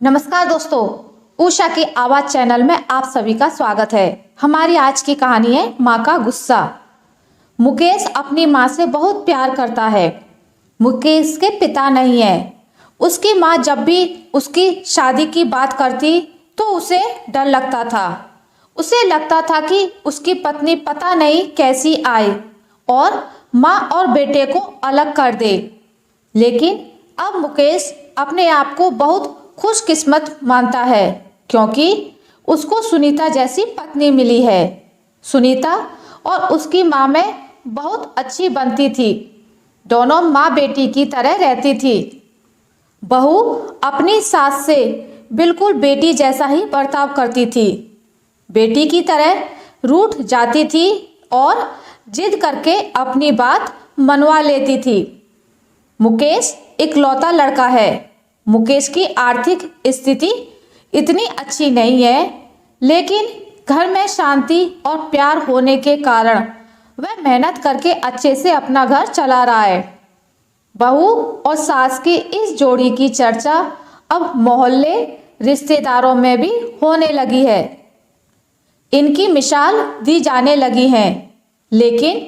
नमस्कार दोस्तों, उषा की आवाज चैनल में आप सभी का स्वागत है। हमारी आज की कहानी है माँ का गुस्सा। मुकेश अपनी माँ से बहुत प्यार करता है। मुकेश के पिता नहीं है। उसकी माँ जब भी उसकी शादी की बात करती तो उसे डर लगता था। उसे लगता था कि उसकी पत्नी पता नहीं कैसी आए और माँ और बेटे को अलग कर दे। लेकिन अब मुकेश अपने आप को बहुत खुशकिस्मत मानता है क्योंकि उसको सुनीता जैसी पत्नी मिली है। सुनीता और उसकी माँ में बहुत अच्छी बनती थी। दोनों माँ बेटी की तरह रहती थी। बहू अपनी सास से बिल्कुल बेटी जैसा ही बर्ताव करती थी। बेटी की तरह रूठ जाती थी और जिद करके अपनी बात मनवा लेती थी। मुकेश इकलौता लड़का है। मुकेश की आर्थिक स्थिति इतनी अच्छी नहीं है, लेकिन घर में शांति और प्यार होने के कारण वह मेहनत करके अच्छे से अपना घर चला रहा है। बहू और सास की इस जोड़ी की चर्चा अब मोहल्ले रिश्तेदारों में भी होने लगी है। इनकी मिसाल दी जाने लगी है, लेकिन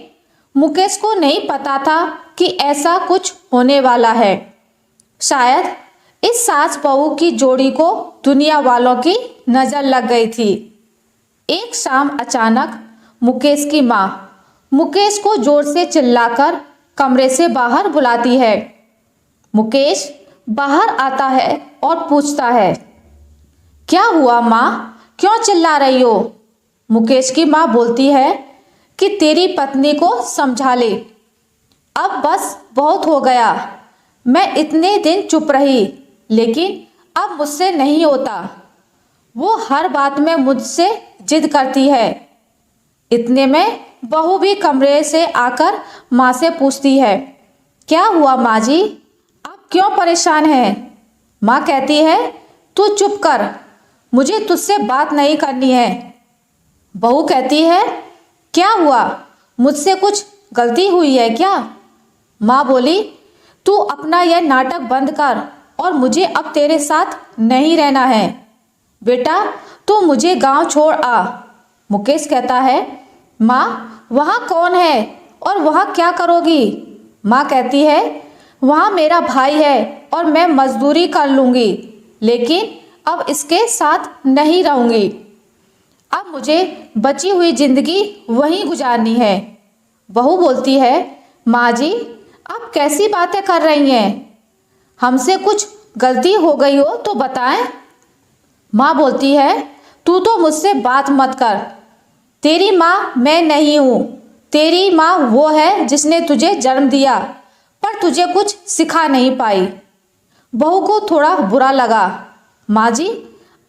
मुकेश को नहीं पता था कि ऐसा कुछ होने वाला है। शायद इस सास बहू की जोड़ी को दुनिया वालों की नजर लग गई थी। एक शाम अचानक मुकेश की माँ मुकेश को जोर से चिल्लाकर कमरे से बाहर बुलाती है। मुकेश बाहर आता है और पूछता है, क्या हुआ माँ, क्यों चिल्ला रही हो? मुकेश की माँ बोलती है कि तेरी पत्नी को समझा ले। अब बस बहुत हो गया। मैं इतने दिन चुप रही, लेकिन अब मुझसे नहीं होता। वो हर बात में मुझसे जिद करती है। इतने में बहू भी कमरे से आकर माँ से पूछती है, क्या हुआ माँ जी, आप क्यों परेशान हैं? माँ कहती है, तू चुप कर, मुझे तुझसे बात नहीं करनी है। बहू कहती है, क्या हुआ, मुझसे कुछ गलती हुई है क्या? माँ बोली, तू अपना यह नाटक बंद कर और मुझे अब तेरे साथ नहीं रहना है। बेटा तू मुझे गांव छोड़ आ। मुकेश कहता है, माँ वहाँ कौन है और वहाँ क्या करोगी? माँ कहती है, वहाँ मेरा भाई है और मैं मजदूरी कर लूँगी, लेकिन अब इसके साथ नहीं रहूँगी। अब मुझे बची हुई जिंदगी वहीं गुजारनी है। बहू बोलती है, माँ जी आप कैसी बातें कर रही हैं? हमसे कुछ गलती हो गई हो तो बताएं। माँ बोलती है, तू तो मुझसे बात मत कर। तेरी माँ मैं नहीं हूँ। तेरी माँ वो है जिसने तुझे जन्म दिया, पर तुझे कुछ सिखा नहीं पाई। बहू को थोड़ा बुरा लगा। माँ जी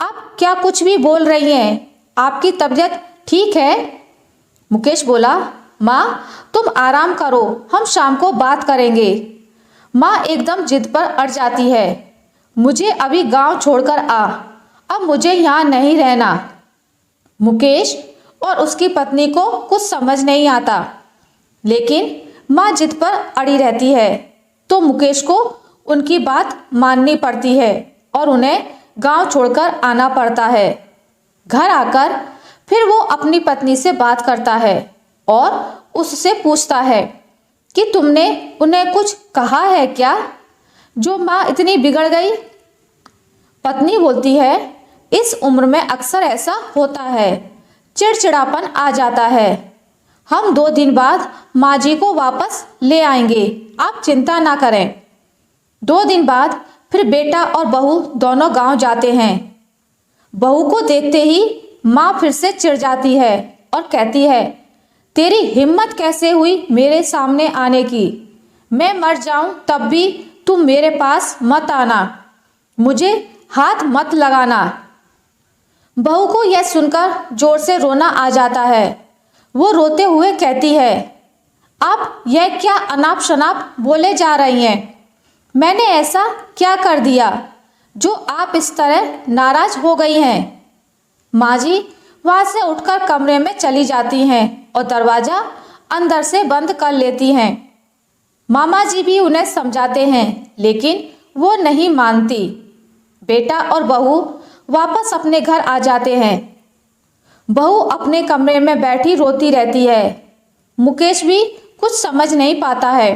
आप क्या कुछ भी बोल रही हैं? आपकी तबीयत ठीक है? मुकेश बोला, माँ तुम आराम करो, हम शाम को बात करेंगे। माँ एकदम जिद पर अड़ जाती है, मुझे अभी गांव छोड़कर आ, अब मुझे यहाँ नहीं रहना। मुकेश और उसकी पत्नी को कुछ समझ नहीं आता, लेकिन माँ जिद पर अड़ी रहती है, तो मुकेश को उनकी बात माननी पड़ती है और उन्हें गांव छोड़कर आना पड़ता है। घर आकर फिर वो अपनी पत्नी से बात करता है और उससे पूछता है कि तुमने उन्हें कुछ कहा है क्या, जो माँ इतनी बिगड़ गई? पत्नी बोलती है, इस उम्र में अक्सर ऐसा होता है, चिड़चिड़ापन आ जाता है। हम 2 दिन बाद माँ जी को वापस ले आएंगे, आप चिंता ना करें। 2 दिन बाद फिर बेटा और बहू दोनों गांव जाते हैं। बहू को देखते ही माँ फिर से चिढ़ जाती है और कहती है, तेरी हिम्मत कैसे हुई मेरे सामने आने की? मैं मर जाऊं तब भी तुम मेरे पास मत आना, मुझे हाथ मत लगाना। बहू को यह सुनकर जोर से रोना आ जाता है। वो रोते हुए कहती है, आप यह क्या अनाप शनाप बोले जा रही हैं? मैंने ऐसा क्या कर दिया जो आप इस तरह नाराज हो गई हैं? माँ जी वहाँ से उठकर कमरे में चली जाती हैं और दरवाजा अंदर से बंद कर लेती हैं। मामा जी भी उन्हें समझाते हैं, लेकिन वो नहीं मानती। बेटा और बहू वापस अपने घर आ जाते हैं। बहू अपने कमरे में बैठी रोती रहती है। मुकेश भी कुछ समझ नहीं पाता है।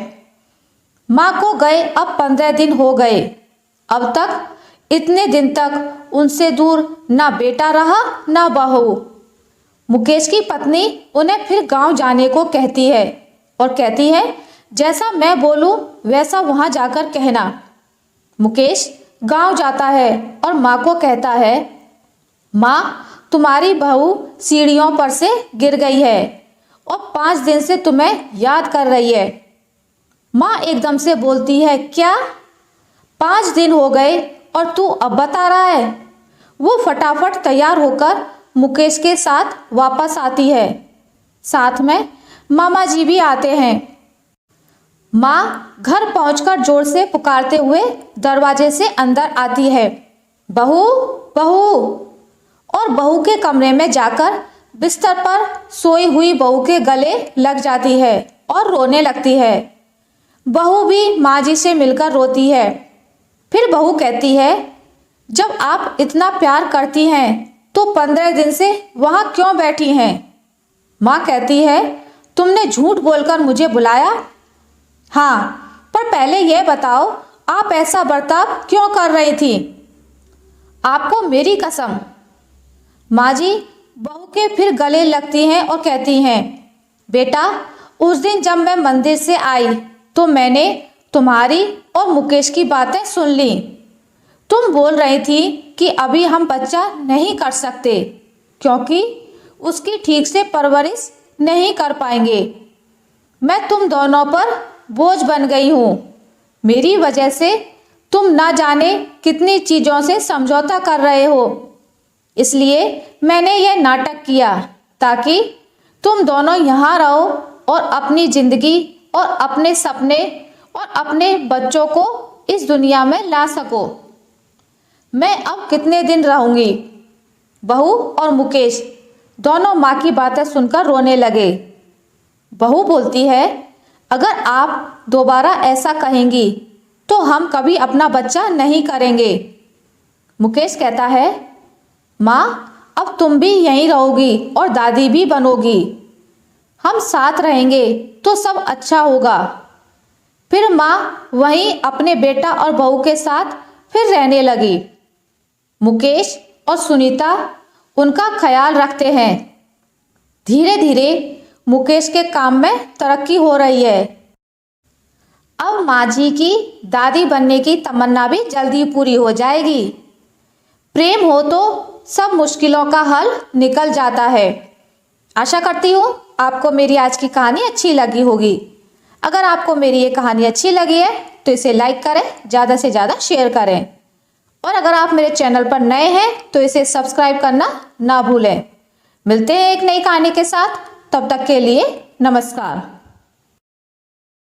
माँ को गए अब 15 दिन हो गए। अब तक इतने दिन तक उनसे दूर ना बेटा रहा ना बहू। मुकेश की पत्नी उन्हें फिर गांव जाने को कहती है और कहती है जैसा मैं बोलूं वैसा वहां जाकर कहना। मुकेश गांव जाता है और माँ को कहता है, माँ तुम्हारी बहू सीढ़ियों पर से गिर गई है और 5 दिन से तुम्हें याद कर रही है। माँ एकदम से बोलती है, क्या 5 दिन हो गए और तू अब बता रहा है? वो फटाफट तैयार होकर मुकेश के साथ वापस आती है। साथ में मामा जी भी आते हैं। माँ घर पहुंचकर जोर से पुकारते हुए दरवाजे से अंदर आती है, बहू बहू, और बहू के कमरे में जाकर बिस्तर पर सोई हुई बहू के गले लग जाती है और रोने लगती है। बहू भी माँ जी से मिलकर रोती है। फिर बहू कहती है, जब आप इतना प्यार करती हैं तो 15 दिन से वहाँ क्यों बैठी हैं? माँ कहती है, तुमने झूठ बोलकर मुझे बुलाया। हाँ, पर पहले यह बताओ आप ऐसा बर्ताव क्यों कर रही थी? आपको मेरी कसम। माँ जी बहू के फिर गले लगती हैं और कहती हैं, बेटा उस दिन जब मैं मंदिर से आई तो मैंने तुम्हारी और मुकेश की बातें सुन ली। तुम बोल रही थी कि अभी हम बच्चा नहीं कर सकते क्योंकि उसकी ठीक से परवरिश नहीं कर पाएंगे। मैं तुम दोनों पर बोझ बन गई हूँ। मेरी वजह से तुम ना जाने कितनी चीज़ों से समझौता कर रहे हो। इसलिए मैंने यह नाटक किया ताकि तुम दोनों यहाँ रहो और अपनी ज़िंदगी और अपने सपने और अपने बच्चों को इस दुनिया में ला सको। मैं अब कितने दिन रहूँगी? बहू और मुकेश दोनों माँ की बातें सुनकर रोने लगे। बहू बोलती है, अगर आप दोबारा ऐसा कहेंगी तो हम कभी अपना बच्चा नहीं करेंगे। मुकेश कहता है, माँ अब तुम भी यहीं रहोगी और दादी भी बनोगी। हम साथ रहेंगे तो सब अच्छा होगा। फिर माँ वहीं अपने बेटा और बहू के साथ फिर रहने लगी। मुकेश और सुनीता उनका ख्याल रखते हैं। धीरे धीरे मुकेश के काम में तरक्की हो रही है। अब माँ जी की दादी बनने की तमन्ना भी जल्दी पूरी हो जाएगी। प्रेम हो तो सब मुश्किलों का हल निकल जाता है। आशा करती हूँ आपको मेरी आज की कहानी अच्छी लगी होगी। अगर आपको मेरी ये कहानी अच्छी लगी है तो इसे लाइक करें, ज़्यादा से ज़्यादा शेयर करें और अगर आप मेरे चैनल पर नए हैं तो इसे सब्सक्राइब करना ना भूलें। मिलते हैं एक नई कहानी के साथ, तब तक के लिए नमस्कार।